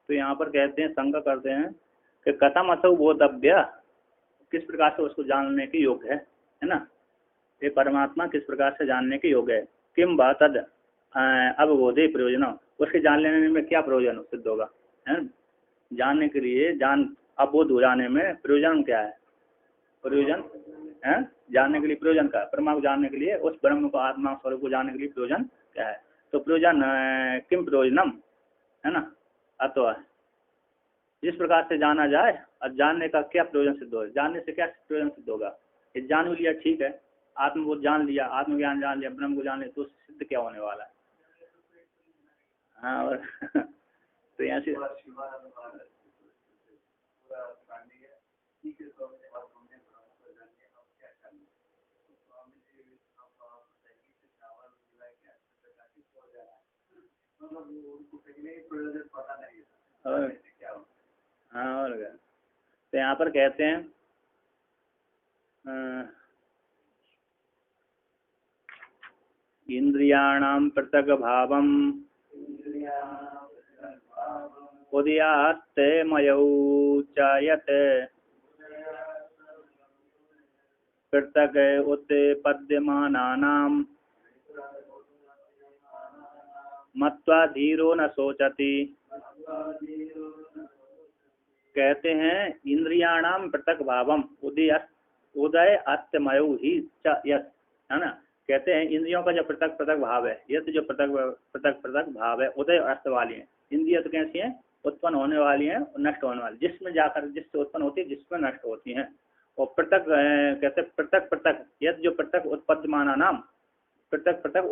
तो यहाँ पर कहते हैं, शंका करते हैं कि कथम असौ बोधव्य, किस प्रकार से उसको जानने के योग्य है ना, ये परमात्मा किस प्रकार से जानने के योग्य है। किम बा तद अवबोधे प्रयोजन, उसके जान लेने में क्या प्रयोजन सिद्ध होगा, है जानने के लिए, अबोध हो जाने में प्रयोजन क्या है, प्रयोजन है जानने के लिए प्रयोजन का, ब्रह्मा को जानने के लिए, उस ब्रह्म को आत्मा स्वरूप को जानने के लिए प्रयोजन क्या है। तो प्रयोजन किम प्रयोजनम, है ना, अथवा जिस प्रकार से जाना जाए, और जानने का क्या प्रयोजन सिद्ध होगा, जानने से क्या प्रयोजन सिद्ध होगा। ये जान लिया ठीक है, आत्मबोध जान लिया, आत्मज्ञान जान लिया, ब्रह्म को जान लिया, तो सिद्ध क्या होने वाला है। हाँ और तो यहाँ से हाँ और क्या, तो यहाँ पर कहते हैं इंद्रियाणाम पृथक भावम उदयास्ते मयौचायते पृथक उत्पद्यमानानाम मत्वा धीरो न सोचति। कहते हैं इंद्रियाणाम पृथक भावम उदय अस्तमय ही च यत, है ना, कहते हैं इंद्रियों का जो पृथक पृथक भाव है, ये तो जो पृथक पृथक पृथक भाव है, उदय और अस्त वाली है। इंद्रिय तो कैसी हैं, उत्पन्न होने वाली हैं और नष्ट होने वाली, जिसमें जाकर जिससे उत्पन्न होती है, जिसमें नष्ट होती हैं। और पृथक कहते पृथक पृथक, ये जो पृथक उत्पद्यमाना नाम, पृथक पृथक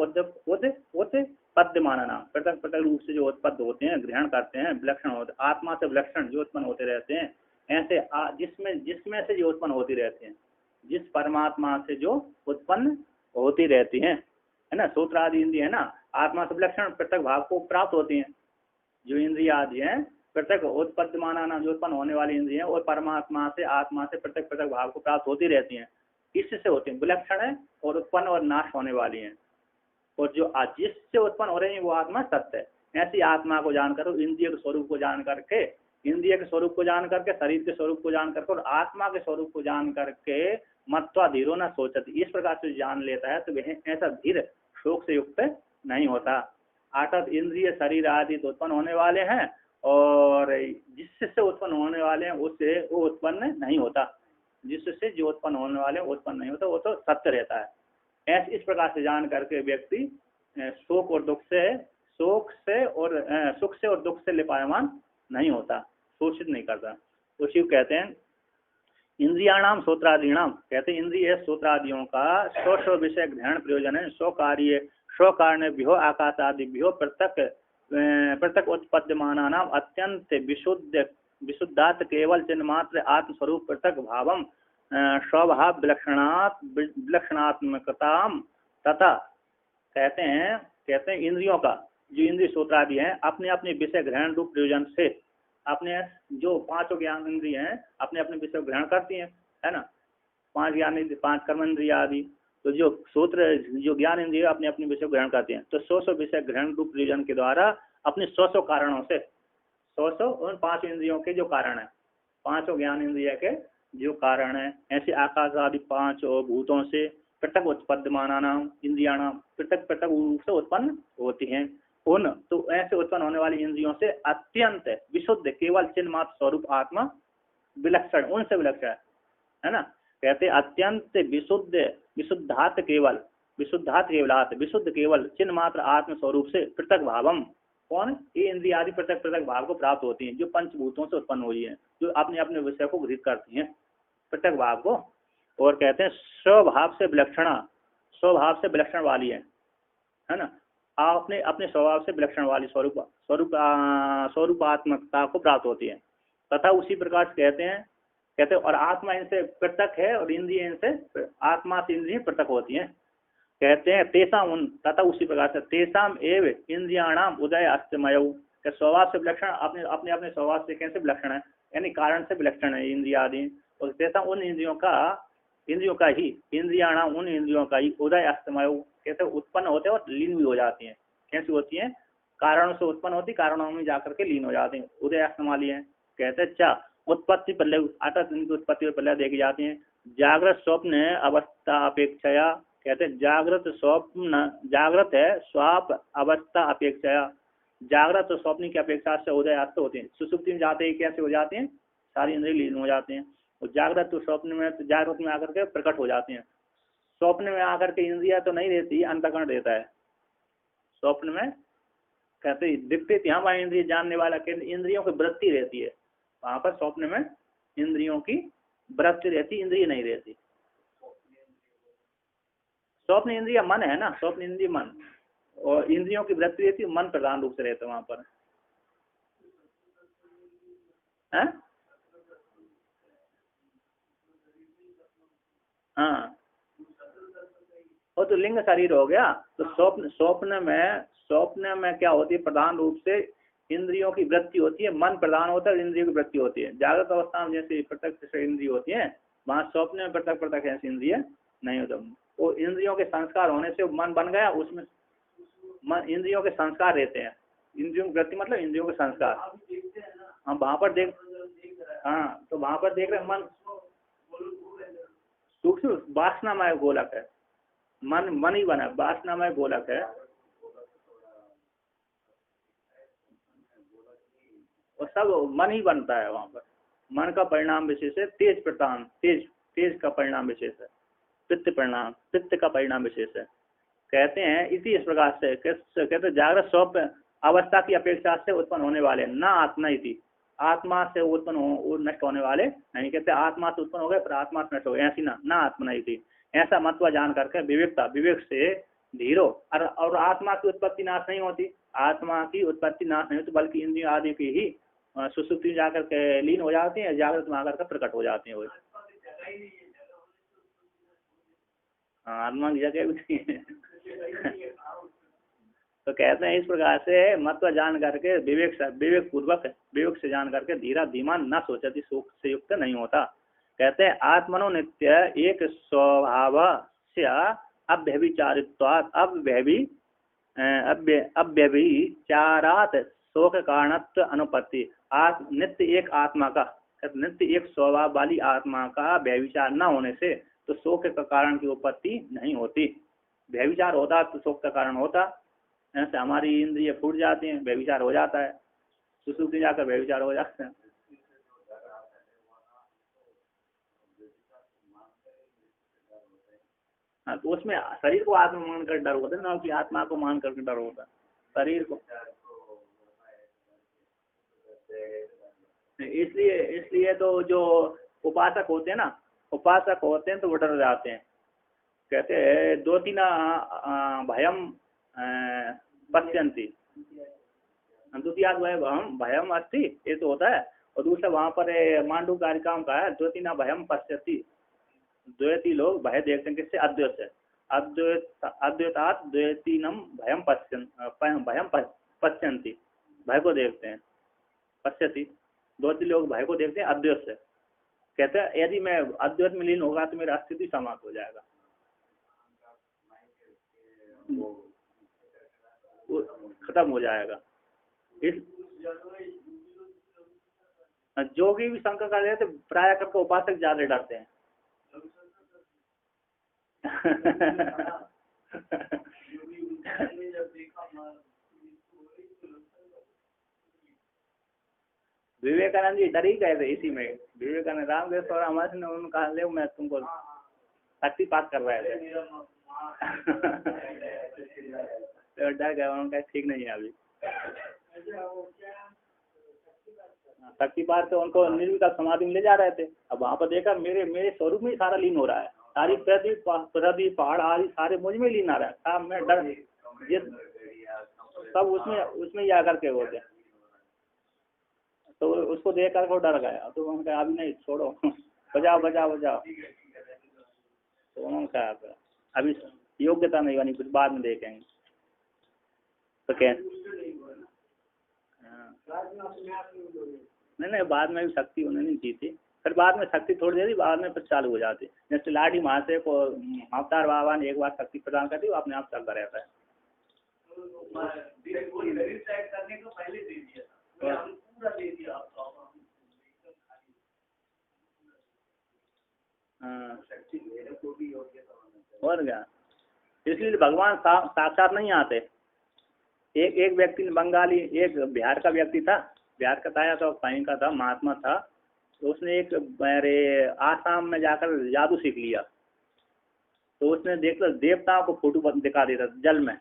उत्पद्यमाना नाम, पृथक पृथक रूप से जो उत्पन्न होते हैं, ग्रहण करते हैं, विलक्षण होते, आत्मा से विलक्षण जो उत्पन्न होते रहते हैं, ऐसे जिसमें से जो उत्पन्न होती रहती हैं, जिस परमात्मा से जो उत्पन्न होती रहती हैं, है ना, सूत्र आदि इंद्रिय है ना, आत्मा से विलक्षण पृथक भाव को प्राप्त होती हैं। जो इंद्रिय आदि हैं पृथक उत्पद्यमाना नाम, जो उत्पन्न होने वाली इंद्रिय है, और परमात्मा से आत्मा से पृथक पृथक भाव को प्राप्त होती रहती हैं, इससे होती हैं, विलक्षण है और उत्पन्न और नाश होने वाली हैं। और जो जिससे उत्पन्न हो रही है वो आत्मा सत्य है। ऐसी आत्मा को जानकर, इंद्रिय के स्वरूप को जान करके, इंद्रिय के स्वरूप को जान करके, शरीर के स्वरूप को जान करके और आत्मा के स्वरूप को जान करके मत्वा धीरो न सोचती, इस प्रकार से जान लेता है तो वह ऐसा धीर शोक से युक्त नहीं होता। अर्थात इंद्रिय शरीर आदि तो उत्पन्न होने वाले हैं, और जिससे उत्पन्न होने वाले हैं उससे वो उत्पन्न नहीं होता, जिससे जो उत्पन्न होने वाले उत्पन्न नहीं होता, वो तो सत्य रहता है। ऐसे इस प्रकार से जान करके व्यक्ति शोक और दुख से, सुख से और दुख से लिपायमान नहीं होता, शोषित नहीं करता। तो शिव कहते हैं इंद्रियाणाम श्रोत्रादीनाम, कहते हैं इंद्रिय श्रोत्रादियों का स्व विषय ग्रहण प्रयोजन है, स्व कारणेभ्यो आकाशादिभ्यो पृथक उत्पद्यमाना नाम अत्यंत विशुद्धात् केवल चिन्मात्र आत्मस्वरूप पृथक भावम स्वभाव विलक्षणात्मकताम तथा। कहते हैं इंद्रियों का, जो इंद्रिय श्रोत्रादि हैं, अपने अपने विषय ग्रहण रूप प्रयोजन से, अपने जो पांचों ज्ञान इंद्रिय हैं अपने अपने विषय ग्रहण करती हैं, है ना, पांच ज्ञान इंद्रिय, पांच कर्म इंद्रिय आदि, तो जो सूत्र जो ज्ञान इंद्रिय अपने अपने विषय ग्रहण करती हैं, तो 100 विषय ग्रहण रूप प्रयोजन के द्वारा अपने 100 कारणों से, 100 उन पांच इंद्रियों के जो कारण है, पांचों ज्ञान इंद्रिय के जो कारण है, ऐसे आकाश आदि पांच भूतों से पृथक उत्पद्यमाना नाम इंद्रियाणाम पृथक पृथक रूप से उत्पन्न होती हैं। उन तो ऐसे उत्पन्न होने वाली इंद्रियों से अत्यंत विशुद्ध केवल चिन्ह मात्र स्वरूप आत्मा विलक्षण, उनसे विलक्षण है ना। कहते अत्यंत विशुद्धात् केवलात् विशुद्ध केवल चिन्ह मात्र आत्म स्वरूप से पृथक भावम, कौन, ये इंद्रिय आदि पृथक पृथक भाव को प्राप्त होती हैं, जो पंचभूतों से उत्पन्न हुई है, जो अपने अपने विषय को गृहीत करती हैं पृथक भाव को। और कहते हैं स्वभाव से विलक्षण वाली है ना, अपने अपने स्वभाव से विलक्षण वाली स्वरूपात्मकता को प्राप्त होती है। तथा उसी प्रकार से कहते हैं और आत्मा इनसे पृथक है और इंद्रिय इनसे, आत्मा से इंद्रिय पृथक होती हैं। कहते हैं तेसाम उन, तथा उसी प्रकार से तेसाम एव इंद्रियाणाम उदय अस्तमय, स्वभाव से विलक्षण, अपने अपने अपने स्वभाव से कैसे विलक्षण है, यानी कारण से विलक्षण है इंद्रिय आदि। और तेसा उन इंद्रियों का ही, इंद्रियाणाम उन इंद्रियों का ही उदय अस्तमय, कैसे उत्पन्न होते हैं और लीन भी हो जाती हैं। कैसी होती हैं, कारणों से उत्पन्न होती, कारणों में जाकर के लीन हो जाती हैं। उदयास्तमाली है। कहते हैं चा उत्पत्ति पहले आता, इनकी उत्पत्ति पहले देखी जाती है। जागृत स्वप्न अवस्था अपेक्षया, कहते हैं जागृत स्वप्न, जागृत है स्वाप अवस्था अपेक्षया, जागृत और स्वप्न की अपेक्षा से उदय अस्त होते हैं। सुसुप्ति में जाते ही कैसे हो जाते हैं, सारी इंद्रिय लीन हो जाते हैं। और जागृत तो स्वप्न में, तो जागृत में आकर के प्रकट हो जाते हैं। स्वप्न में आकर के इंद्रिया तो नहीं रहती, अंतःकरण रहता है। स्वप्न में कहते दिखते थे हमारे इंद्रिय जानने वाला, इंद्रियों की वृत्ति रहती है वहां पर। स्वप्न में इंद्रियों की वृत्ति रहती, इंद्रिय नहीं रहती। स्वप्न इंद्रिय मन है ना, स्वप्न इंद्रिय मन, और इंद्रियों की वृत्ति रहती है, मन प्रधान रूप से रहता है वहां पर है? हाँ, वो तो लिंग शरीर हो गया। तो स्वप्न में क्या होती है, प्रधान रूप से इंद्रियों की वृत्ति होती है, मन प्रधान होता है, इंद्रियों की वृत्ति होती है। जागृत अवस्था में जैसे प्रत्यक्ष इंद्रिय होती है, वहाँ स्वप्न में प्रत्यक्ष ऐसी इंद्रिय नहीं होता। वो इंद्रियों के संस्कार होने से मन बन गया, उसमें मन, इंद्रियों के संस्कार रहते हैं। इंद्रियों की वृत्ति मतलब इंद्रियों के संस्कार। हाँ वहाँ पर देख, हाँ तो वहाँ पर देख रहे मन सूक्ष्म वासनामय गोलक है। मन ही बना, वासनामय गोलक है। और सब मन ही बनता है वहाँ पर। मन का परिणाम विशेष है तेज प्रतान, तेज का परिणाम विशेष है। पित्त का परिणाम विशेष है। कहते हैं इसी इस प्रकार से कहते जागृत स्वप्न अवस्था की अपेक्षा से उत्पन्न होने वाले ना आत्मा ही थी, आत्मा से उत्पन्न हो नष्ट होने वाले नहीं। कहते आत्मा से उत्पन्न हो गए पर आत्मा से नष्ट हो गए, ऐसी ना आत्मा नहीं थी। ऐसा महत्व जान करके विवेक से धीरो, और आत्मा की उत्पत्ति नाश नहीं होती, आत्मा की उत्पत्ति नाश नहीं होती, बल्कि इंद्रियों आदि की ही सुसुप्ति जाकर के लीन हो जाती है, जागृत में आकर के प्रकट हो जाती है। वो आत्मा की जगह भी नहीं है। तो कहते हैं इस प्रकार से महत्व जान करके विवेक से जान करके धीरा धीमान न सोचती, सुख से युक्त नहीं होता। कहते हैं आत्मनो नित्य एक स्वभाव से अव्यभिचारित्वात् अव्यभिचारात शोक कारणत्व अनुपत्ति। नित्य एक आत्मा का, नित्य एक स्वभाव वाली आत्मा का व्यभिचार न होने से तो शोक का कारण की उत्पत्ति नहीं होती। व्यभिचार होता तो शोक का कारण होता, ऐसे हमारी इंद्रिय फूट जाती हैं, व्यभिचार हो जाता है, सुसुप्ति जाकर व्यभिचार हो जाता है। हाँ तो उसमें शरीर को आत्मा मान कर डर होता है ना, कि आत्मा को मान करके डर होता है शरीर को। इसलिए तो जो उपासक होते हैं ना, तो वो डर जाते हैं। कहते हैं दो तीन भयम पश्यन्ति, द्वितीय भयम अस्ति, ये तो होता है। और दूसरा वहाँ पर मांडू कारिकाओं का है दो तीन भयम पश्यति, द्वैती लोग भय देखते हैं किससे, अद्वैत से। अद्वैतात द्वैतीनम भयम पश्यन्ति, भय को देखते हैं। पश्यति, द्वैती लोग भय को देखते हैं अद्वैत से। कहते हैं यदि मैं अद्वैत में लीन होगा तो मेरा अस्तित्व समाप्त हो जाएगा, खत्म हो जाएगा। इस जोगी भी शंका कर रहे थे, प्राय करके उपासक ज्यादा डरते हैं। विवेकानंद जी डर ही गए थे इसी में। विवेकानंद रामदेव और हमारे ने उन्होंने कहा ले मैं तुमको शक्तिपात कर रहे थे। तो डर गए, उन्होंने कहा ठीक नहीं है अभी। शक्तिपात तो उनको निर्विकल्प समाधि में ले जा रहे थे। अब वहां पर देखा मेरे स्वरूप में सारा लीन हो रहा है, सारी पृथ्वी पहाड़ आदि सारे मुझ में लीन आ रहा है। मैं डर ये सब उसमें ही आकर के होते। तो उसको देख कर वो डर गया। तो उन्होंने कहा अभी नहीं, छोड़ो, बजाओ। तो उन्होंने कहा अभी योग्यता नहीं बनी, कुछ बाद में देखेंगे। तो क्या नहीं, बाद में भी शक्ति उन्होंने नहीं जीती, फिर बाद में शक्ति थोड़ी देर, बाद में फिर चालू हो जाती। जैसे लाठी महाशय को अवतार बाबा ने एक बार शक्ति प्रदान कर दी, वो अपने आप चलता रहता है। हाँ, और क्या, इसलिए भगवान साक्षात नहीं आते। एक एक व्यक्ति ने, बंगाली, एक बिहार का व्यक्ति था, बिहार का था या तो कहीं का था, महात्मा था, तो उसने एक अरे आसाम में जाकर जादू सीख लिया। तो उसने देख लो देवताओं को फोटो दिखा देता जल में।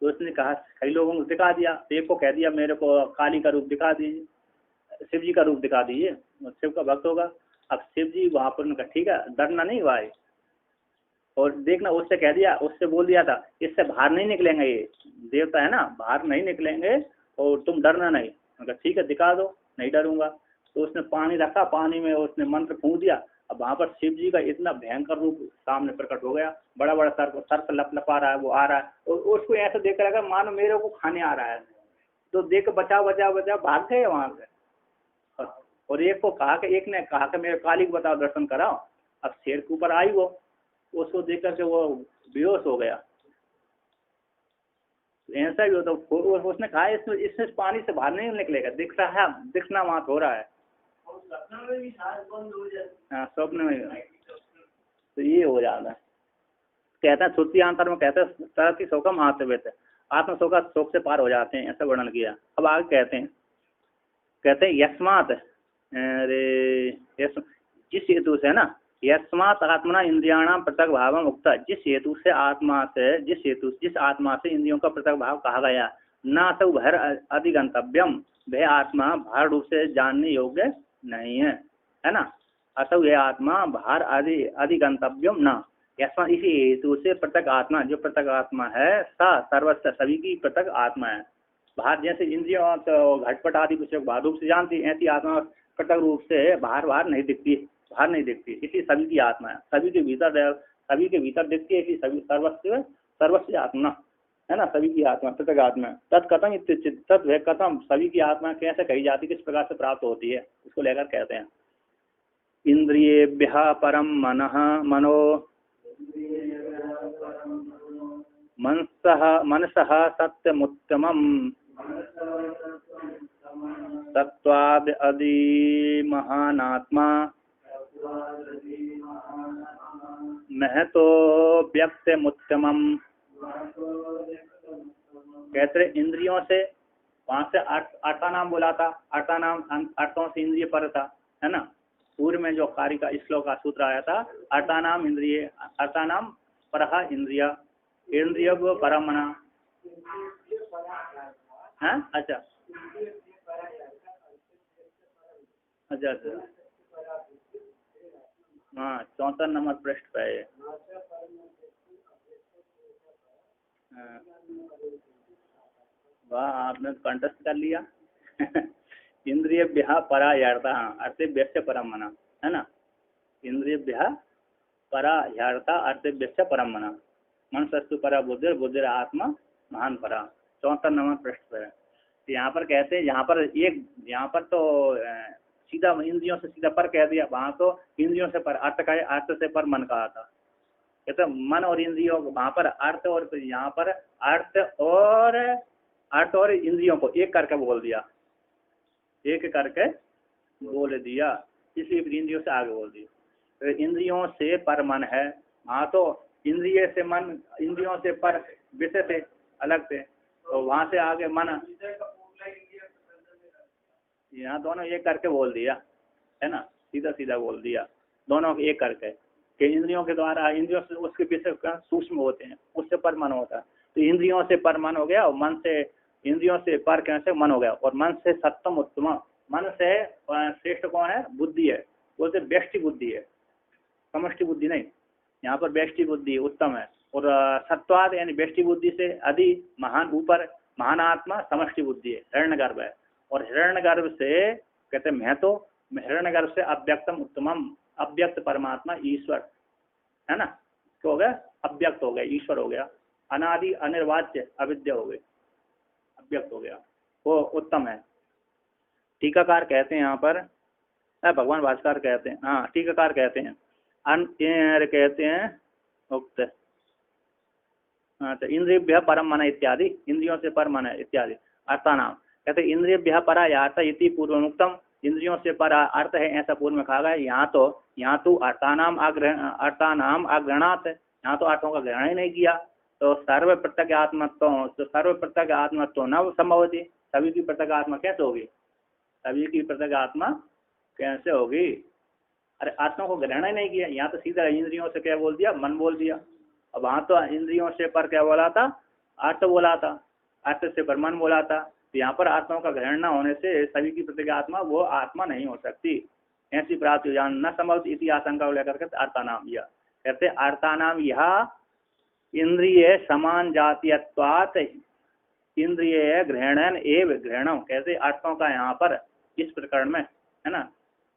तो उसने कहा, कई लोगों को दिखा दिया, एक को कह दिया मेरे को काली का रूप दिखा दीजिए, शिव जी का रूप दिखा दीजिए, शिव का भक्त होगा। अब शिव जी वहाँ पर उनका ठीक है, डरना नहीं हुआ है। और देखना, उससे कह दिया, उससे बोल दिया था इससे बाहर नहीं निकलेंगे, ये देवता है ना, बाहर नहीं निकलेंगे और तुम डरना नहीं। उनका ठीक है दिखा दो, नहीं डरूंगा। तो उसने पानी रखा, पानी में उसने मंत्र फूंक दिया। अब वहाँ पर शिव जी का इतना भयंकर रूप सामने प्रकट हो गया, बड़ा बड़ा सर पर लपलपा रहा है, वो आ रहा है और उसको ऐसे देख कर मानो मेरे को खाने आ रहा है। तो देख बचाओ बचाओ बचाओ भाग गए वहाँ से। और एक को कहा कि, एक ने कहा कि मेरे काली को बताओ, दर्शन कराओ। अब शेर के ऊपर आई वो, उसको देख करके वो बेहोश हो गया। ऐसा ही होता, उसने कहा इसमें इसमें पानी से बाहर नहीं निकलेगा, दिख रहा है, दिखना वहाँ हो रहा है। हाँ, स्वप्न में तो ये हो जाता है। कहते हैं श्रुति अंतर में कहते हैं तरती शोकम आत्मवेत, आत्म शोक शोक से पार हो जाते हैं, ऐसा वर्णन किया। अब आगे कहते हैं यस्मात, अरे जिस हेतु से है ना, यस्मात आत्मना इंद्रियाणाम पृथक भावम उक्ता, जिस हेतु से जिस आत्मा से इंद्रियों का पृथक भाव कहा गया, न तो भर अधिगंतव्यम, वह आत्मा भार रूप से जानने योग्य नहीं है ना। असौ यह आत्मा भार अधिगंतव्यम न, यस्मा इसी हेतु से पृथक आत्मा, जो पृथक आत्मा है सा सर्वस्व, सभी की पृथक आत्मा है। बाहर जैसे इंद्रियों तो घटपट आदि कुछ बाहर रूप से जानती, ऐसी आत्मा पृथक रूप से बाहर नहीं दिखती, बाहर नहीं दिखती, इसलिए सभी की आत्मा है, सभी के भीतर दिखती है, इसलिए सभी सर्वस्व आत्मा है ना, सभी की आत्मा पृथक आत्मा। तत्कथम तत्व कथम, सभी की आत्मा कैसे कही जाती, किस प्रकार से प्राप्त होती है, उसको लेकर कहते हैं इंद्रियेभ्यः परम मनो मनसः सत्यमुत्तमम् तत्वाद् अदि महानात्मा महतो व्यक्तमुत्तमम्। कहते इंद्रियों से, वहां से आठवां नाम बोला था, आठवां नाम आठों से इंद्रिय पर था, है ना। पूर्व में जो कार्य का श्लोक का सूत्र आया था, आठवां नाम इंद्रिय, आठवां नाम परहा इंद्रिय, इंद्रिय को परमना है। अच्छा अच्छा अच्छा, हाँ 64 नंबर पृष्ठ पे है। वाह, आपने कंटेस्ट कर लिया। इंद्रिय ब्याह परा यार्ता, अर्थ व्यस्य परम मना, है ना। इंद्रिय ब्याह परा यार्ता अर्थ व्यस्य परम मना, मन सस्तु परा बुद्धिर आत्मा महान परा, 64 नंबर पृष्ठ पर है। तो यहाँ पर कहते हैं, यहाँ पर तो सीधा इंद्रियों से सीधा पर कह दिया, वहाँ तो इंद्रियों से पर, अर्थ से पर मन कहा था। कहते मन और इंद्रियों, वहाँ पर अर्थ, और यहाँ पर अर्थ और इंद्रियों को एक करके बोल दिया, एक करके बोल दिया, इसलिए इंद्रियों से आगे बोल दिया। तो इंद्रियों से पर मन है, वहाँ तो इंद्रिय से मन, इंद्रियों से पर विषय से अलग थे, तो वहाँ से आगे मन, यहाँ दोनों एक करके बोल दिया, है ना, सीधा सीधा बोल दिया, दोनों एक करके कि इंद्रियों के द्वारा, इंद्रियों से उसके पीछे सूक्ष्म होते हैं, उससे पर मन होता है। तो इंद्रियों से पर मन हो गया, और मन से, इंद्रियों से पर कैसे मन हो गया, और मन से सप्तम उत्तम, मन से श्रेष्ठ कौन है, बुद्धि है, वो से व्यष्टि बुद्धि है, समष्टि बुद्धि नहीं, यहाँ पर व्यष्टि बुद्धि उत्तम है। और सत्वाद यानी व्यष्टि बुद्धि से अधि महान, ऊपर महान आत्मा समष्टि बुद्धि है, हिरण्यगर्भ है। और हिरण्यगर्भ से कहते हैं मैं तो, हिरण्यगर्भ से अव्यक्तम उत्तमम, अव्यक्त परमात्मा ईश्वर, है ना, तो हो गया अव्यक्त हो गया, ईश्वर हो गया, अनादि अनिर्वाच्य अविद्या हो गई, अव्यक्त हो गया, वो उत्तम है। टीकाकार कहते हैं यहाँ पर, भगवान भास्कर कहते हैं, हाँ टीकाकार कहते हैं कहते हैं उक्त, तो इंद्रियभ्य परम मन इत्यादि, इंद्रियों से पर मन इत्यादि अर्थानाम। कहते इंद्रियभ्य परा यार्थ इति पूर्वमुक्तम, इंद्रियों से पर अर्थ है ऐसा पूर्व में कहा गया। यहाँ तो अर्थानाम आग्रहणात्, यहाँ तो अर्थों का ग्रहण ही नहीं किया। तो सर्व प्रत्यक आत्मत्व, तो सर्व प्रत्यक आत्मत्व न संभव होती, सभी की प्रत्यक आत्मा कैसे होगी, सभी की प्रत्यक आत्मा कैसे होगी। अरे आत्मा को ग्रहण ही नहीं किया, यहाँ तो सीधा इंद्रियों से क्या बोल दिया, मन बोल दिया। अब वहाँ तो इंद्रियों से पर क्या बोला था, अर्थ बोला था, अर्थ से पर मन बोला था। तो यहाँ पर आत्माओं का ग्रहण न होने से सभी की प्रत्येक आत्मा वो आत्मा नहीं हो सकती, ऐसी प्राप्ति जान न संभव। इसी आशंका को लेकर के अर्थानाम यह कहते, अर्थानाम यह इंद्रिय समान जातीयत्वात् इंद्रिय ग्रहणन एव ग्रहणम। कैसे अर्थों का यहाँ पर इस प्रकरण में है ना,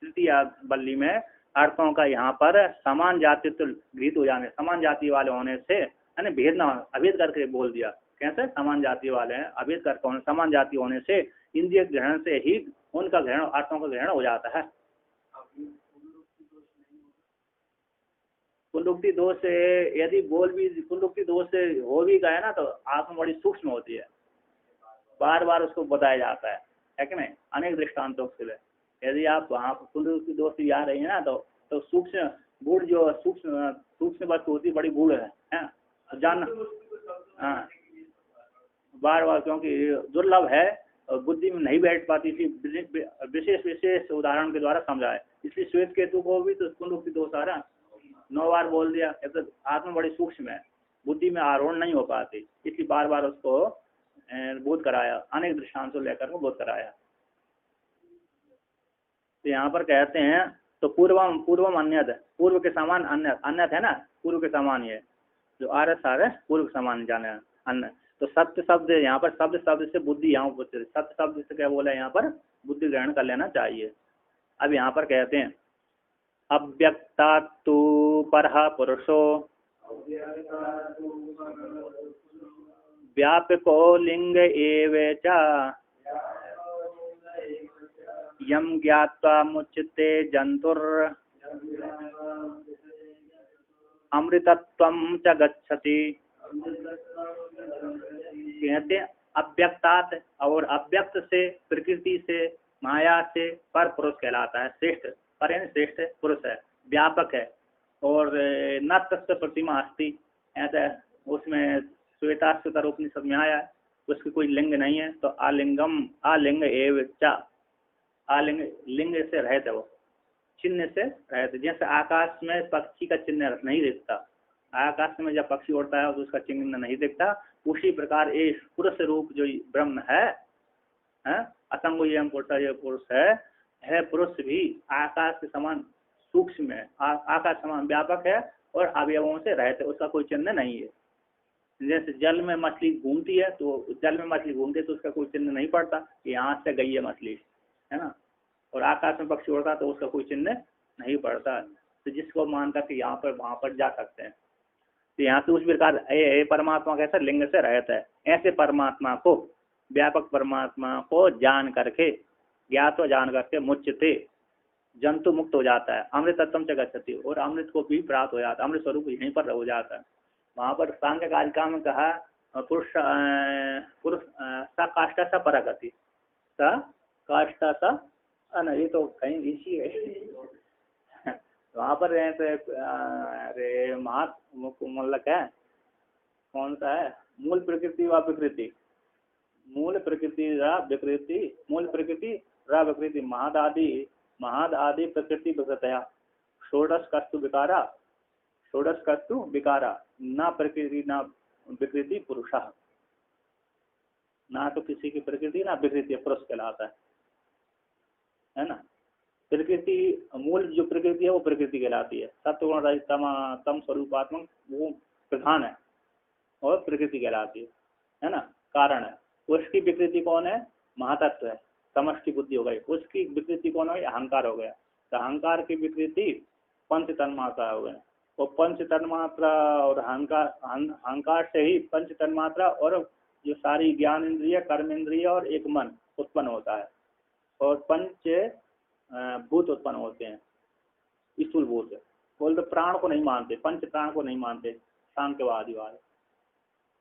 तृतीय बल्ली में अर्थों का यहाँ पर समान जातित्व गृहीत हो जाने, समान जाति वाले होने से है ना, भेद न अभेद करके बोल दिया। कैसे समान जाति वाले हैं, अभेद करके समान जाति होने से इंद्रिय ग्रहण से ही उनका ग्रहण, अर्थों का ग्रहण हो जाता है। कुंडुक्ति दोष से यदि बोल भी कुंडुक्ति दोष से हो भी गए ना, तो आत्मा बड़ी सूक्ष्म होती है, बार बार उसको बताया जाता है कि नहीं, अनेक दृष्टांतों से। यदि आप वहाँ कुंडुक्ति दोष से आ रही है ना, तो सूक्ष्म गुड़ जो सूक्ष्म वस्तु होती बड़ी गुड़ है जानना। हाँ बार बार, क्योंकि दुर्लभ है और बुद्धि में नहीं बैठ पाती, इसलिए विशेष उदाहरण के द्वारा समझाए। इसलिए श्वेत केतु को भी तो कुंडुक्ति दोष आ रहा, 9 बार बोल दिया। तो आत्मा बड़ी सूक्ष्म है, बुद्धि में आरोहण नहीं हो पाती, इसलिए बार बार उसको बोध कराया, अनेक दृष्टांतों लेकर को बोध कराया। तो यहाँ पर कहते हैं तो पूर्वम अन्यत, पूर्व के समान अन्यत है ना, पूर्व के समान ये जो आर्य सारे पूर्व के समान जाने अन्य। तो सत्य शब्द यहाँ पर शब्द से बुद्धि, यहाँ सत्य शब्द से क्या बोला, यहाँ पर बुद्धि ग्रहण कर लेना चाहिए। अब यहाँ पर कहते हैं अव्यक्तात्तु परः पुरुषो व्यापको लिंग एव च यम ज्ञात्वा मुच्यते जंतुर अमृतत्वं च गच्छति। कहते हैं अव्यक्तात्, और अव्यक्त से, प्रकृति से, माया से पर पुरुष कहलाता है, श्रेष्ठ पर यानी श्रेष्ठ पुरुष है, व्यापक है। और न तस्य प्रतिमा अस्ति, ऐसा उसमें श्वेताश्वतर उपनिषद में आया है, उसकी कोई लिंग नहीं है। तो आलिंग एव च, आलिंग लिंग से रहित है, वो चिन्ह से रहित। जैसे आकाश में पक्षी का चिन्ह नहीं दिखता, आकाश में जब पक्षी उड़ता है तो उसका चिन्ह नहीं दिखता, उसी प्रकार एक पुरुष रूप जो ब्रह्म है, असंग एवं पुरुष है पुरुष भी आकाश के समान सूक्ष्म है, आकाश समान व्यापक है और अवयवों से रहित है, उसका कोई चिन्ह नहीं है। जैसे जल में मछली घूमती है, तो जल में मछली घूमती है तो उसका कोई चिन्ह नहीं पड़ता कि यहाँ से गई है मछली, है ना। और आकाश में पक्षी उड़ता तो उसका कोई चिन्ह नहीं पड़ता। तो जिसको मानकर के यहाँ पर वहाँ पर जा सकते हैं। तो यहाँ से उस प्रकार परमात्मा कैसा लिंग से रहता है, ऐसे परमात्मा को, व्यापक परमात्मा को जान करके, ज्ञात जान करके मुच्यते, जंतु मुक्त हो जाता है, अमृतत्वं च गच्छति, और अमृत को भी प्राप्त हो जाता है, अमृत स्वरूप यहीं पर हो जाता है। वहाँ पर सांख्य कारिका में कहा पुरुष सा काष्ठा सा परगति, सा काष्ठा सा, ये तो कहीं इसी है। वहाँ पर अरे मतलब क्या कौन सा है, मूल प्रकृति व विकृति, मूल प्रकृति विकृति, मूल प्रकृति विकृति, महद आदि प्रकृति विकृतया षोडश कस्तु विकारा न प्रकृति न विकृति पुरुषः, ना तो किसी की प्रकृति ना विकृति, पुरुष कहलाता है ना। प्रकृति मूल जो प्रकृति है वो प्रकृति कहलाती है, सत्वगुण रहित तम स्वरूपात्मक वो प्रधान है और प्रकृति कहलाती है ना, कारण है। उसकी विकृति कौन है, महातत्व है, समष्टि बुद्धि हो गई। उसकी विकृति कौन हो गई, अहंकार हो गया। तो अहंकार की विकृति पंच तन्मात्रा हो गए, वो पंच तन्मात्रा और अहंकार से ही पंच तन्मात्रा और जो सारी ज्ञान इंद्रिय, कर्म इंद्रिय और एक मन उत्पन्न होता है, और पंच भूत उत्पन्न होते हैं, स्थूल भूत। बोलते प्राण को नहीं मानते, पंच प्राण को नहीं मानते सांख्यवादी वाले,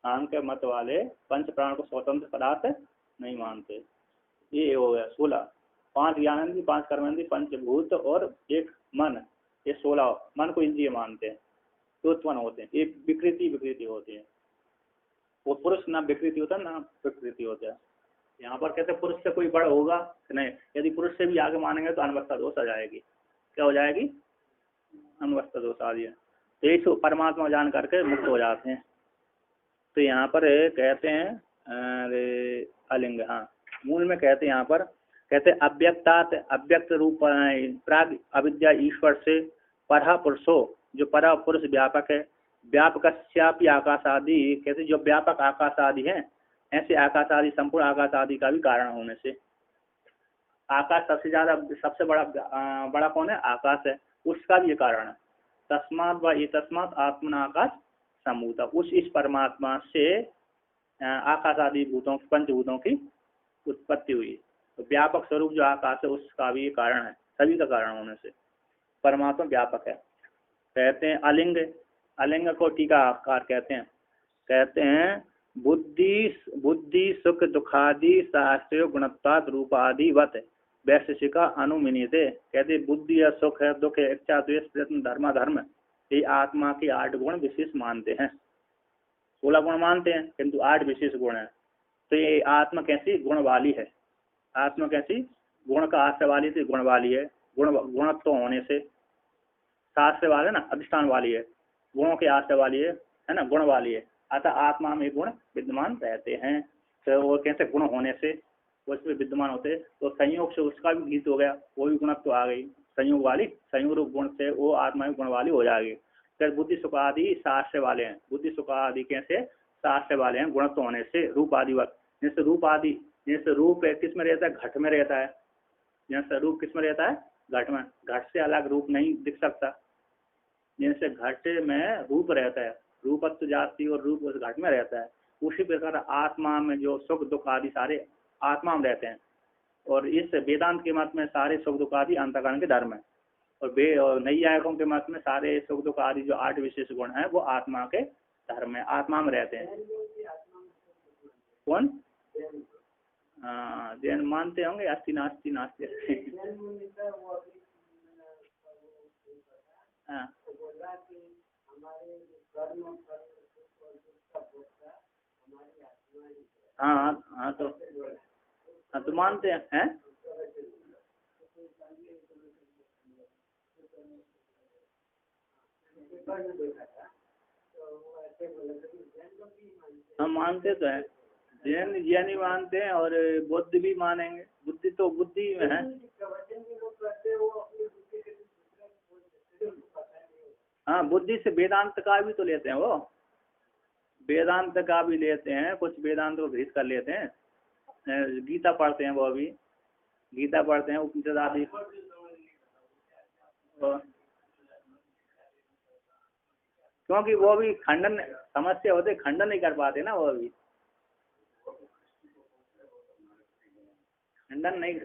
सांख्य मत वाले पंच प्राण को स्वतंत्र पदार्थ नहीं मानते। ये हो गया 16। 5 ज्ञानेंद्रिय, 5 कर्मेंद्रिय, पंचभूत और एक मन, ये 16 मन को इंद्रिय मानते हैं, तो उत्पन्न होते हैं। ये विकृति होती है। वो पुरुष ना विकृति होता है ना विकृति होता है। यहाँ पर कहते हैं पुरुष से कोई बड़ा होगा नहीं, यदि पुरुष से भी आगे मानेंगे तो अनवस्था दोष आ जाएगी। क्या हो जाएगी? अनवस्था दोष आ जाए। तो ये परमात्मा जान करके मुक्त हो जाते हैं। तो यहाँ पर कहते हैं अलिंग, हाँ मूल में कहते हैं यहाँ पर कहते हैं अव्यक्तात्, अव्यक्त रूप प्राग अविद्या ईश्वर से परा पुरुषो, जो परा पुरुष व्यापक है, व्यापकस्यापि आकाश आदि, कहते जो व्यापक आकाश आदि है, ऐसे आकाश आदि संपूर्ण आकाश आदि का भी कारण होने से, आकाश सबसे ज्यादा सबसे बड़ा कौन है? आकाश है, उसका भी ये कारण है। तस्मात् व एतस्मात् आत्मना आकाश सम्भूता, उस इस परमात्मा से आकाश आदि भूतों पंचभूतों की उत्पत्ति हुई। तो व्यापक स्वरूप जो आकाश है उसका भी कारण है, सभी का कारण होने से परमात्मा व्यापक है। कहते हैं अलिंग, अलिंग को टीकाकार कहते हैं बुद्धि सुख दुखादि शास्त्रीय गुणत्वात् रूपादिवत वैशेषिका अनुमिनीते। कहते बुद्धि है, सुख है, दुख है, इच्छा द्वेष प्रयत्न धर्म ये आत्मा के 8 गुण विशेष मानते हैं। 16 गुण मानते हैं किंतु 8 विशेष गुण है। तो ये आत्मा कैसी गुण वाली है? आत्मा कैसी? गुण का आश्रय वाली थी, गुण वाली है। गुणत्व होने से शास्त्र वाले ना अधिष्ठान वाली है, गुणों के आश्रय वाली है ना, गुण वाली है। अतः आत्मा में गुण विद्यमान रहते हैं। तो वो कैसे गुण होने से वो इसमें विद्यमान होते, तो संयोग से उसका भी गीत हो गया, वो भी गुणत्व आ गई। संयोग वाली, संयोग रूप गुण से वो आत्मा में गुण वाली हो जाएगी। फिर बुद्धि सुख आदि शास्त्र वाले हैं, बुद्धि सुख आदि कैसे? शास्त्र वाले हैं गुणत्व होने से रूप आदि वक्त। जैसे रूप आदि, जैसे रूप किस में रहता है? घट में रहता है। जैसे रूप किस में रहता है? घट में। घट से अलग रूप नहीं दिख सकता। जैसे घट में रूप रहता है, रूपत्व जाति और रूप उस घट में रहता है, उसी प्रकार आत्मा में जो सुख दुख आदि सारे आत्मा में रहते हैं। और इस वेदांत के मत में सारे सुख दुख आदि अंतःकरण के धर्म है। और नैयायिकों के मत में सारे सुख दुख आदि जो 8 विशेष गुण हैं वो आत्मा के धर्म है, आत्मा में रहते हैं। कौन? जैन मानते होंगे अस्ति नास्ति नास्ति। हाँ तो मानते हैं। हम मानते तो हैं, जैन ही मानते हैं और बुद्ध भी मानेंगे। बुद्धि तो बुद्धि में है। हाँ बुद्धि से वेदांत का भी तो लेते हैं, वो वेदांत का भी लेते हैं, कुछ वेदांत को भेद कर लेते हैं। गीता पढ़ते हैं, वो अभी गीता पढ़ते हैं, उपनिषद आदि। क्योंकि वो भी खंडन समस्या होते, खंडन नहीं कर पाते ना, वो अभी खंडन नहीं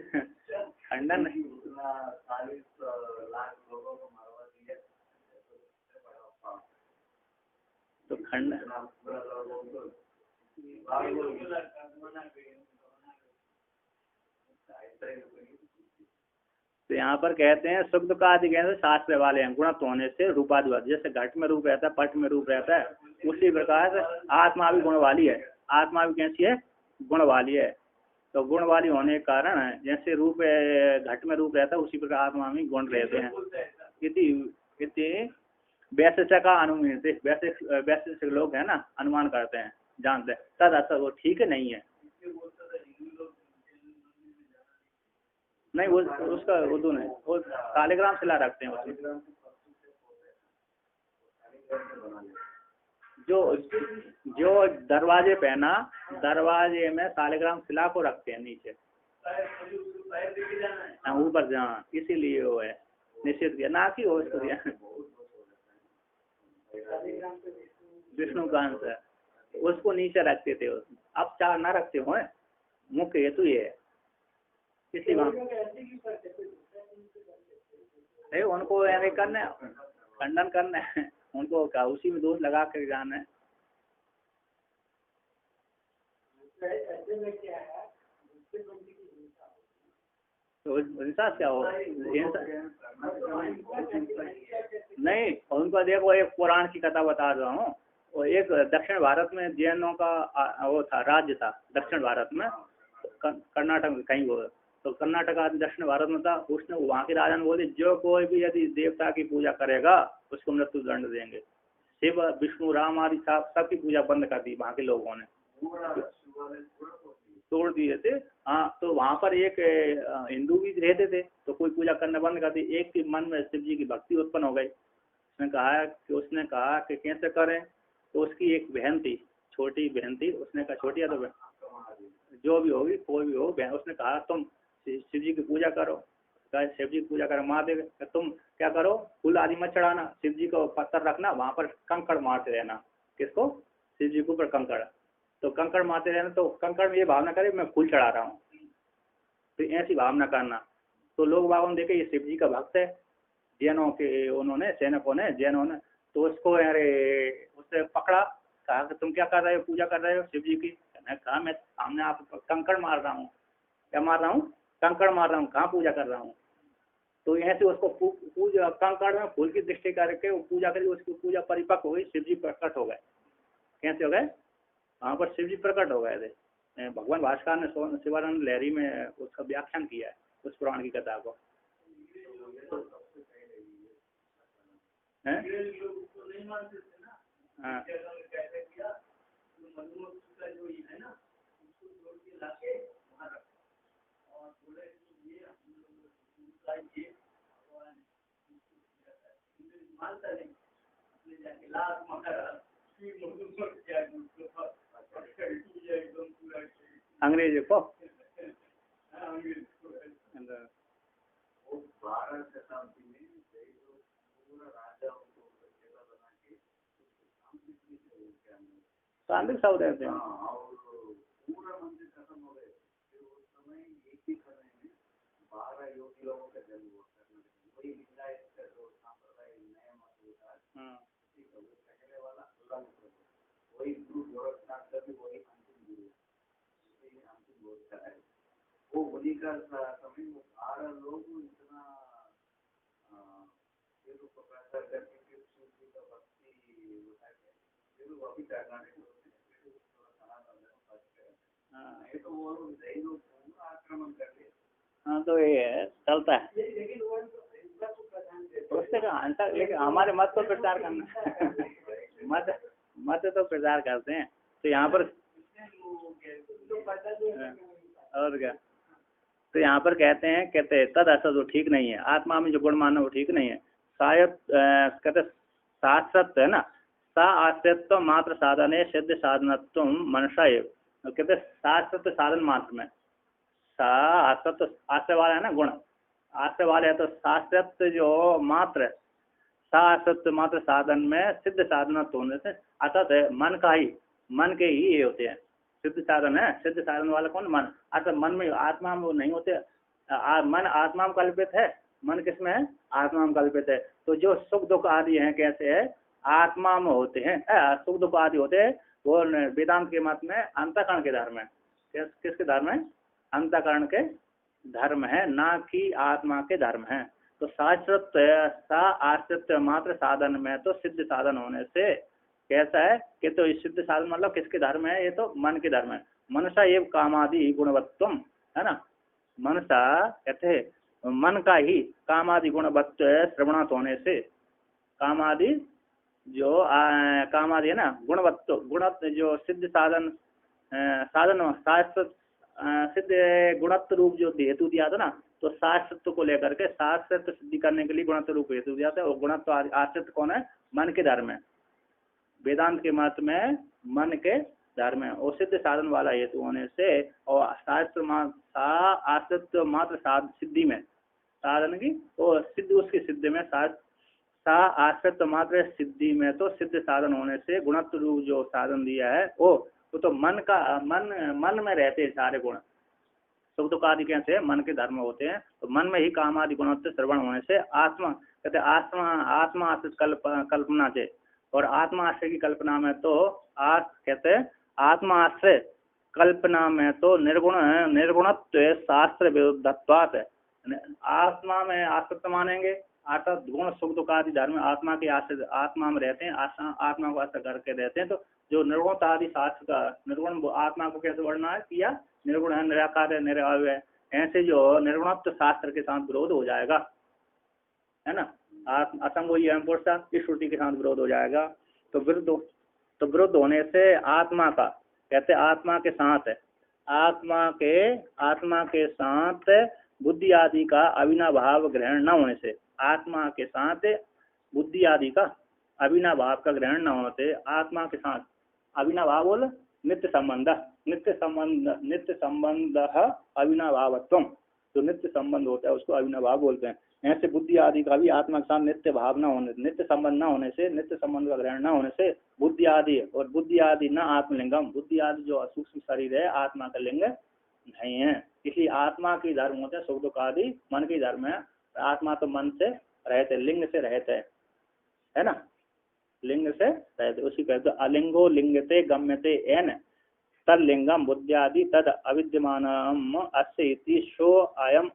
तो खंडन तो यहाँ पर कहते हैं सुख दुख आदि कहते शास्त्र वाले हैं गुणत्व होने से रूपाधिवाद। जैसे घट में रूप रहता है, पट में रूप रहता है, उसी प्रकार आत्मा भी गुण वाली है। आत्मा भी कैसी है? गुण वाली है। तो गुण वाली होने के कारण है, जैसे रूप घट में रूप रहता है उसी प्रकार आत्मा में गुण रहते हैं। इति वैशेषिक का अनुमान, वैशेषिक लोग है ना, अनुमान करते हैं, जानते हैं। तद असर वो ठीक नहीं है। नहीं वो उसका उर्दू नहीं, वो सालिग्राम शिला रखते हैं उसमें। जो दरवाजे पे ना, दरवाजे में सालिग्राम शिला को रखते हैं नीचे, ऊपर जहाँ, इसीलिए वो है निषेध किया ना कि वो इसको दिया। विष्णु का अंश है, उसको नीचे रखते थे उसमें। अब 4 ना रखते हो, मुख्य हेतु ये है। इसी बात उनको यानी करना, खंडन करना है उनको, क्या उसी में दोष लगा कर जाना है। तो इंसाफ क्या हो? नहीं, उनको देखो, एक पुराण की कथा बता रहा हूँ। वो एक दक्षिण भारत में जैनों का वो था, राज्य था दक्षिण भारत में, कर्नाटक में कहीं वो। तो कर्नाटक आदि दक्षिण भारत में था। उसने वहाँ के राजा ने बोले, जो कोई भी यदि देवता की पूजा करेगा उसको मृत्यु दंड देंगे। शिव विष्णु राम आदि सबकी पूजा बंद कर दी वहाँ के लोगों ने, तोड़ दिए थे। हाँ, तो वहाँ पर एक हिंदू भी रहते थे, तो कोई पूजा करना बंद कर दी। एक के मन में शिव जी की भक्ति उत्पन्न हो गई। उसने कहा कि कैसे करें। तो उसकी एक बहन थी, छोटी बहन थी। उसने कहा, छोटी है तो जो भी होगी, कोई भी हो बहन, उसने कहा तुम शिव जी की पूजा करो। कहा शिव जी की पूजा करो। महादेव, तुम क्या करो, फूल आदि मत चढ़ाना, शिव जी को पत्थर रखना, वहाँ पर कंकड़ मारते रहना। किसको? शिव जी के ऊपर कंकड़। तो कंकड़ मारते रहना, तो कंकड़ में ये भावना करे मैं फूल चढ़ा रहा हूँ, तो ऐसी भावना करना। तो लोग बागों ने देखे ये शिव जी का भक्त है, जैनों के उन्होंने सैनिकों ने, जैनों ने, तो उसको अरे उससे पकड़ा। कहा कि तुम क्या कर रहे हो, पूजा कर रहे हो शिव जी की? मैंने कहा मैं सामने आप कंकड़ मार रहा हूँ। क्या मार रहा हूँ? कंकड़ मार रहा हूँ, कहाँ पूजा कर रहा हूँ। तो यहाँ से उसको पूजा, कंकड़ में फूल की दृष्टि करके वो पूजा करी, उसकी पूजा परिपक्व हो गई, शिव जी प्रकट हो गए। कैसे हो गए? वहाँ पर शिव जी प्रकट हो गए थे। भगवान भास्कर ने शिवानंद लहरी में उसका व्याख्यान किया है, उस पुराण की कथा को। हाँ, अंग्रेज को तांत्रिक शब्द रहते हैं। हाँ, तो ये चलता है उससे का आंसर, लेकिन हमारे मत को प्रचार करना मत तो प्रचार करते हैं। तो यहाँ पर और क्या, तो यहाँ पर कहते हैं तद ऐसा तो ठीक नहीं है, आत्मा में जो गुण मानना वो ठीक नहीं है। शायद कहते शास्त्रत्व है ना, सा आश्रित्व मात्र साधन है, सिद्ध साधनत्व मनुष्य एवं। कहते शास्त्रत्व साधन मात्र में, सा आश्रित्व आश्रय वाला है ना, गुण आश्रय वाले है, तो शास्त्रत्व जो मात्र, सा आश्रित्व मात्र साधन में सिद्ध साधनत्व होने से अर्थात मन का ही, मन के ही ये होते हैं सिद्ध साधन है। सिद्ध साधन वाला कौन? मन। अर्थात मन में, आत्मा में वो नहीं होते। मन आत्मा में कल्पित है। मन किसमें है? आत्मा में कल्पित है। तो जो सुख दुख आदि हैं कैसे है? आत्मा में होते हैं। सुख दुख आदि होते हैं वो वेदांत के मत में अंतःकरण के धर्म है। किसके धर्म है? अंतःकरण के धर्म है, ना कि आत्मा के धर्म है। तो शास्त्रत्व सा आश्रित्व मात्र साधन में तो सिद्ध साधन होने से कैसा है कि तो सिद्ध साधन मतलब किसके धर्म है? ये तो मन के धर्म है। मनसा एवं कामादि गुणवत्तम है ना, मनसा कहते मन का ही कामादि गुणवत्व श्रवणात् होने से, कामादि जो कामादि है ना, गुणवत्व गुणत्व जो सिद्ध साधन साधन शास्त्र सिद्ध गुणत्व रूप जो हेतु दिया था ना, तो शास्त्रत्व को लेकर के शास्त्रत्व सिद्धि करने के लिए गुणत्व रूप हेतु दिया था। और गुणत्व आश्रित कौन है? मन के धर्म है। वेदांत के मत में मन के धर्म है और सिद्ध साधन वाला हेतु होने से, और शास्त्र आश्रित्व मात्र सिद्धि में साधन की, तो सिद्ध उसकी सिद्धि में सा आश्रित्व मात्र सिद्धि में तो सिद्ध साधन होने से गुणत्व रूप जो साधन दिया है वो तो मन का, मन में रहते हैं सारे गुण। सुख दुख आदि कैसे मन के धर्म होते हैं, तो मन में ही काम आदि गुणों से श्रवण होने से आत्मा कहते आत्मा आश्रित कल्पना से, और आत्मा आश्रय की कल्पना में तो कहते आत्मा आश्रय कल्पना में तो निर्गुण है, निर्गुणत्व शास्त्र विरुद्धत्वात् है। आत्मा में आश्रित मानेंगे, अर्थात गुण सुख दुख आदि धर्म आत्मा के आश्रित, आत्मा में रहते हैं, आत्मा को आश्रित करके रहते हैं। तो जो निर्गुण आदि शास्त्र का निर्गुण आत्मा को कैसे वर्णना है किया, निर्गुण है, निराकार है, निरवय है, ऐसे जो निर्गुणत्व शास्त्र के साथ विरोध हो जाएगा, है ना। असंगो एवं पुरुषा इस श्रुति के साथ विरोध हो जाएगा। तो विरुद्ध होने से आत्मा का, कहते आत्मा के साथ है, आत्मा के साथ बुद्धि आदि का अविनाभाव ग्रहण न होने से, आत्मा के साथ बुद्धि आदि का अविनाभाव का ग्रहण न होने से, आत्मा के साथ अविनाभाव बोल नित्य संबंध अविनाभावत्व, जो नित्य संबंध होता है उसको अविनाभाव बोलते हैं। ऐसे बुद्धि आदि का भी आत्मा के साथ नित्य भाव न होने, नित्य संबंध न होने से, नित्य संबंध का ग्रहण न होने से बुद्धि आदि न आत्मलिंगम, बुद्धि आदि जो सूक्ष्म शरीर है आत्मा का लिंग नहीं है। इसलिए आत्मा के धर्म होते हैं सुख दुख आदि, मन के धर्म है। आत्मा तो मन से रहते, लिंग से रहते है ना, लिंग से रहते। उसी कहते अलिंगो लिंगते गम्यते एन तलिंगम बुद्ध्यादि तद अविद्यमानम अस्य इति शो अयम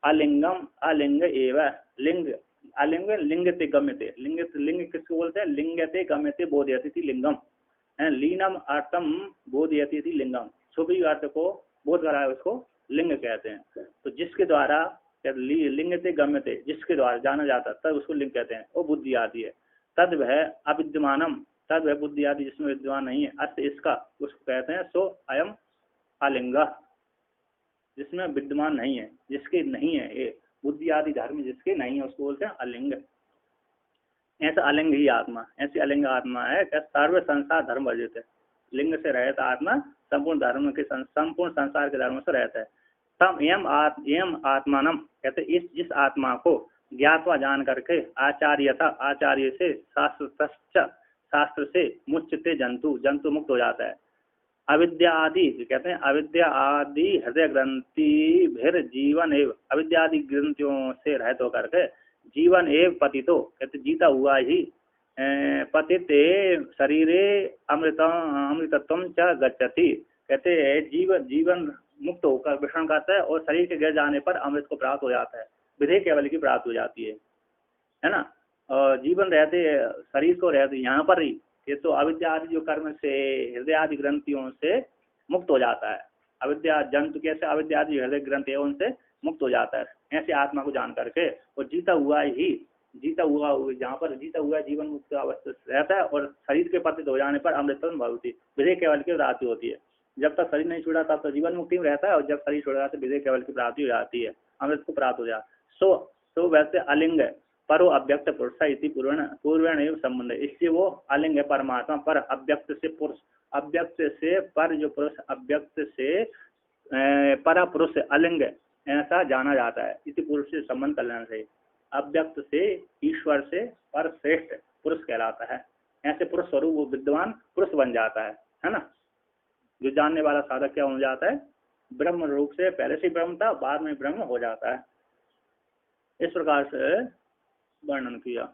अलिंगम अलिंग एव लिंग, अलिंग लिंगते गम्यते, लिंग किसको बोलते हैं, लिंगते गम्यते बोधयति लिंगम, लीनम अर्थम बोधयति लिंगम, छुपी अर्थ को बोध कराए उसको लिंग कहते हैं। तो जिसके द्वारा लिंगते गम्यते, जिसके द्वारा जाना जाता है तब उसको लिंग कहते हैं, वो बुद्धि आदि है। तद वह अविद्यमानम, तद वह बुद्धि आदि जिसमें विद्यमान नहीं है, अर्थ इसका उसको कहते हैं सो अयम अलिंग, जिसमें विद्यमान नहीं है, जिसके नहीं है, ये बुद्धि आदि धर्म जिसके नहीं है उसको बोलते हैं अलिंग। ऐसा अलिंग ही आत्मा, ऐसी अलिंग आत्मा है क्या सर्व संसार धर्म वर्जित है, लिंग से रहता आत्मा संपूर्ण धर्म के, संपूर्ण संसार के धर्म से रहता है। तम एम आत्मानम, कहते इस जिस आत्मा को ज्ञातवा जान करके आचार्य से शास्त्र से मुच्यते जंतु मुक्त हो जाता है। अविद्या आदि कहते हैं, अविद्या आदि हृदय ग्रंथि भीर जीवन एवं, अविद्या आदि ग्रंथियों से रहित होकर के जीवन एवं पतितो, कहते जीता हुआ ही पतित शरीरे अमृतत्व च गच्छति, कहते जीवन मुक्त होकर विषण करता है और शरीर के गिर जाने पर अमृत को प्राप्त हो जाता है, विधेय केवल की प्राप्त हो जाती है ना। और जीवन रहते शरीर को रहते यहाँ पर ही, ये तो अविद्या आदि जो कर्म से हृदय आदि ग्रंथियों से मुक्त हो जाता है। अविद्या जंतु कैसे अविद्या आदि हृदय ग्रंथि है उनसे मुक्त हो जाता है, ऐसे आत्मा को जान करके, और जीता हुआ जहाँ पर जीता हुआ जीवन मुक्त अवस्था रहता है और शरीर के पतित हो जाने पर अमृतत्व भवति, विधेय केवल की प्राप्ति होती है। जब तक शरीर नहीं छूटा तब तो जीवन मुक्ति में रहता है, और जब शरीर छूट जाता है विधेय केवल की प्राप्ति हो जाती है, अमृत को प्राप्त हो जाता है। सो वैसे अलिंग परो अव्यक्त पुरुष इति पूर्वेण एवं संबंध, इससे वो अलिंग है परमात्मा, पर अव्यक्त से पुरुष, अव्यक्त से पर जो पुरुष, अव्यक्त से पर पुरुष अलिंग ऐसा जाना जाता है। इसी पुरुष से संबंध कल्याण से, अव्यक्त से ईश्वर से पर श्रेष्ठ पुरुष कहलाता है। ऐसे पुरुष स्वरूप वो विद्वान पुरुष बन जाता है ना। जो जानने वाला साधक क्या हो जाता है, ब्रह्म रूप से, पहले से ब्रह्म था बाद में ब्रह्म हो जाता है। इस प्रकार से वर्णन किया।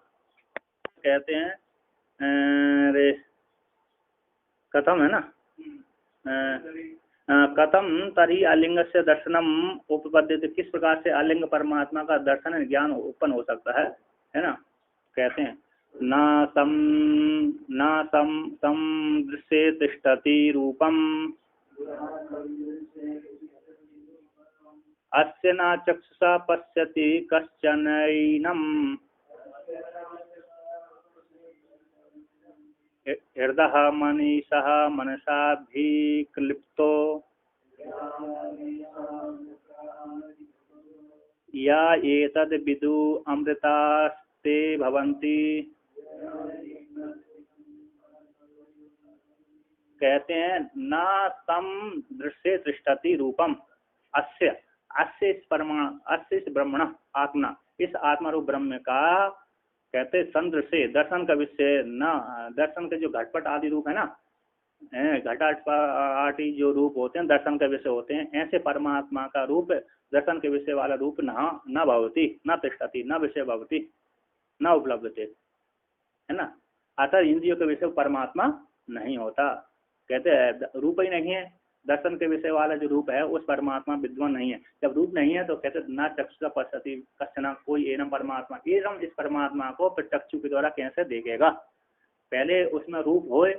कहते हैं रे कथम है ना, कथम तरी अलिंग से दर्शनम उपपद्यते, किस प्रकार से अलिंग परमात्मा का दर्शन ज्ञान उत्पन्न हो सकता है ना। कहते हैं न सम दृश्ये तिष्ठति रूपम अस्य न चक्षुषा पश्यति कश्चनैनम हृदय मनीषः मनसाभिक्लिप्तो या एतद् विदु अमृतास्ते भवन्ति। कहते हैं न सम दृश्ये तिष्ठति रूपम अस्य इस ब्रह्मण आत्मा, इस आत्मा रूप ब्रह्म का कहते संद्र से दर्शन का विषय न, दर्शन के जो घटपट आदि रूप है ना, घटाटी जो रूप होते हैं दर्शन का विषय होते हैं, ऐसे परमात्मा का रूप दर्शन के विषय वाला रूप न भवति न तिष्ठति न विषय भवति न उपलब्धते, है ना। अतः इंद्रियों के विषय परमात्मा नहीं होता। कहते हैं रूप ही नहीं है, दर्शन के विषय वाला जो रूप है उस परमात्मा विद्वान नहीं है। जब रूप नहीं है तो कहते ना चक्षुषा पश्यति कश्चन, कोई एनम परमात्मा, एनम इस परमात्मा को फिर चक्षु के द्वारा कैसे देखेगा। पहले उसमें रूप होए,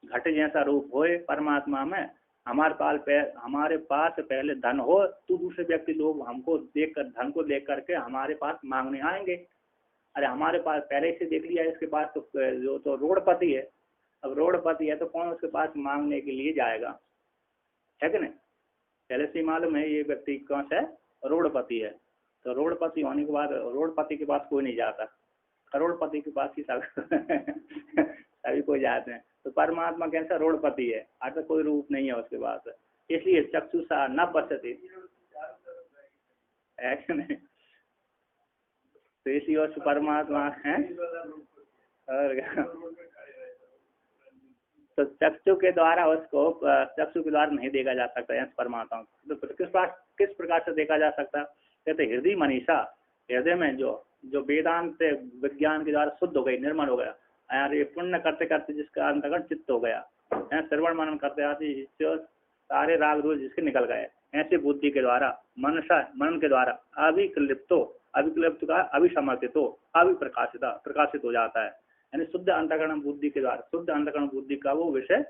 घट जैसा रूप होए परमात्मा में, हमारे पास पहले धन हो तो दूसरे व्यक्ति लोग हमको देख कर, धन को देख करके हमारे पास मांगने आएंगे। अरे हमारे पास पहले से देख लिया इसके पास तो जो तो रोडपति है, अब रोडपति है तो कौन उसके पास मांगने के लिए जाएगा, है कि नहीं। पहले से मालूम है ये व्यक्ति कौन सा है, रोडपति है। तो रोडपति होने के बाद रोडपति के पास कोई नहीं जाता, करोड़पति के पास ही सब सभी कोई जाते हैं। तो परमात्मा कैसा रोडपति है, अर्थात कोई रूप नहीं है उसके पास, इसलिए चक्षुषा न पश्यति, ऐसे नहीं। तो इसलिए उस परमात्मा है और तो चक्षु के द्वारा उसको, चक्षु के द्वारा नहीं देखा जा सकता है परमात्मा। तो किस प्रकार से देखा जा सकता, कहते हृदय मनीषा, हृदय में जो वेदांत विज्ञान के द्वारा शुद्ध हो गई, निर्मल हो गया, यार ये पुण्य करते करते जिसका अंतर्गत चित्त हो गया, श्रवण मनन करते आते सारे राग रोज जिसके निकल गए, ऐसे बुद्धि के द्वारा मनन के द्वारा अभिक्लिप्त का अभिसमर्थित हो, प्रकाशित हो जाता है। यानी शुद्ध अंतःकरण बुद्धि के द्वारा, शुद्ध अंतःकरण बुद्धि का वो विषय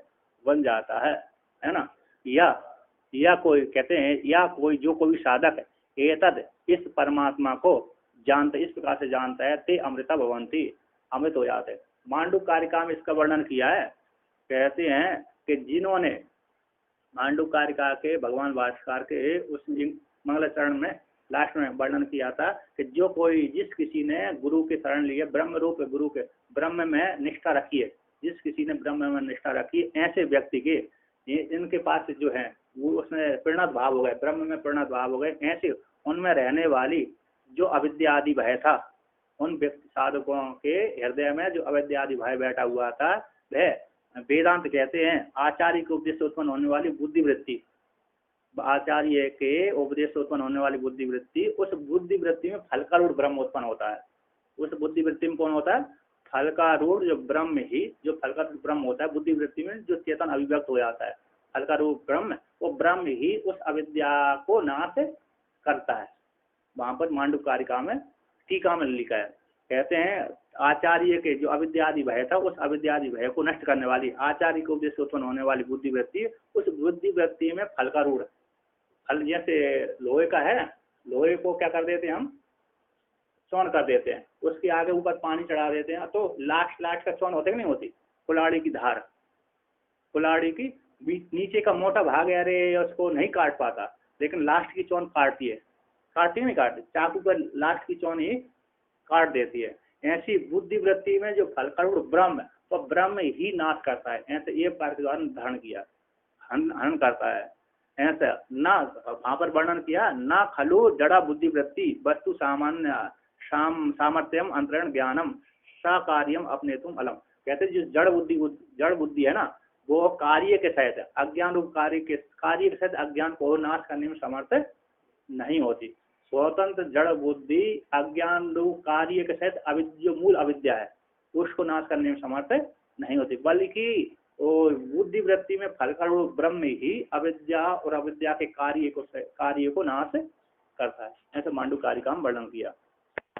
बन जाता है ना। या कोई कहते हैं, या कोई जो कोई साधक है एतद इस परमात्मा को जानते, इस प्रकार से जानता है, ते अमृता भवंती, अमृत हो जाते। मांडुक्य कारिका में इसका वर्णन किया है। कहते हैं कि जिन्होंने मांडुक्य कारिका के भगवान भास्कर के उस मंगलाचरण में लास्ट में वर्णन किया था कि जो कोई, जिस किसी ने गुरु के शरण लिए, ब्रह्म रूप गुरु के ब्रह्म में निष्ठा रखी है, जिस किसी ने ब्रह्म में निष्ठा रखी है, ऐसे व्यक्ति के इनके पास जो है वो उसमें परिणत भाव हो गए, ब्रह्म में परिणत भाव हो गए। ऐसे उनमें रहने वाली जो अविद्या आदि भय था, उन व्यक्ति साधकों के हृदय में जो अविद्या आदि भय बैठा हुआ था, वह वेदांत कहते हैं आचार्य के उपदेश से उत्पन्न होने वाली बुद्धिवृत्ति, आचार्य के उपदेश से उत्पन्न होने वाली बुद्धिवृत्ति, उस बुद्धिवृत्ति में फलकारूढ़ ब्रह्म उत्पन्न होता है। उस बुद्धिवृत्ति में कौन होता है, फलकारूढ़ जो ब्रह्म ही, जो फलकारूढ़ ब्रह्म होता है बुद्धिवृत्ति में, जो चेतन अभिव्यक्त हो जाता है, फलकारूढ़ ब्रह्म, वो ब्रह्म ही उस अविद्या को नाश करता है। वहां पर मांडुक्य कारिका में टीका में लिखा है, कहते हैं आचार्य के जो अविद्यादि भय था, उस अविद्यादि भय को नष्ट करने वाली आचार्य के उपदेश से उत्पन्न होने वाली बुद्धिवृत्ति, उस बुद्धिवृत्ति में फलकारूढ़, फल जैसे लोहे का है, लोहे को क्या कर देते हैं हम, चौन कर देते हैं, उसके आगे ऊपर पानी चढ़ा देते हैं, तो लास्ट का चौन होते कि नहीं होती, कुल्हाड़ी की धार, कुल्हाड़ी की नीचे का मोटा भाग है, अरे उसको नहीं काट पाता, लेकिन लास्ट की चौन काटती है, नहीं काटती, चाकू पर लास्ट की चौन ही काट देती है। ऐसी बुद्धिवृत्ति में जो फलकारूढ़ ब्रह्म है, तो ब्रह्म ही नाश करता है। ऐसे ये कार्य के द्वारा धारण किया, हनन करता है। ऐसा ना वहां पर वर्णन किया, ना खलु जड़ा बुद्धिवृत्ति वस्तु सामान्य सामर्थ्यम अंतरण ज्ञानम सकार्यम अपने तुम अलम। कहते जो जड़ बुद्धि है ना, वो कार्य के सहित, अज्ञान रूप कार्य के सहित अज्ञान को नाश करने में समर्थ नहीं होती। स्वतंत्र जड़ बुद्धि अज्ञान रूप कार्य के सहित जो मूल अविद्या है उसको नाश करने में समर्थ नहीं होती, बल्कि बुद्धिवृत्ति में फलकारूढ़ ब्रह्म ही अविद्या और अविद्या के कार्य को नाश करता है। ऐसे मांडुक्य कारिका में वर्णन किया।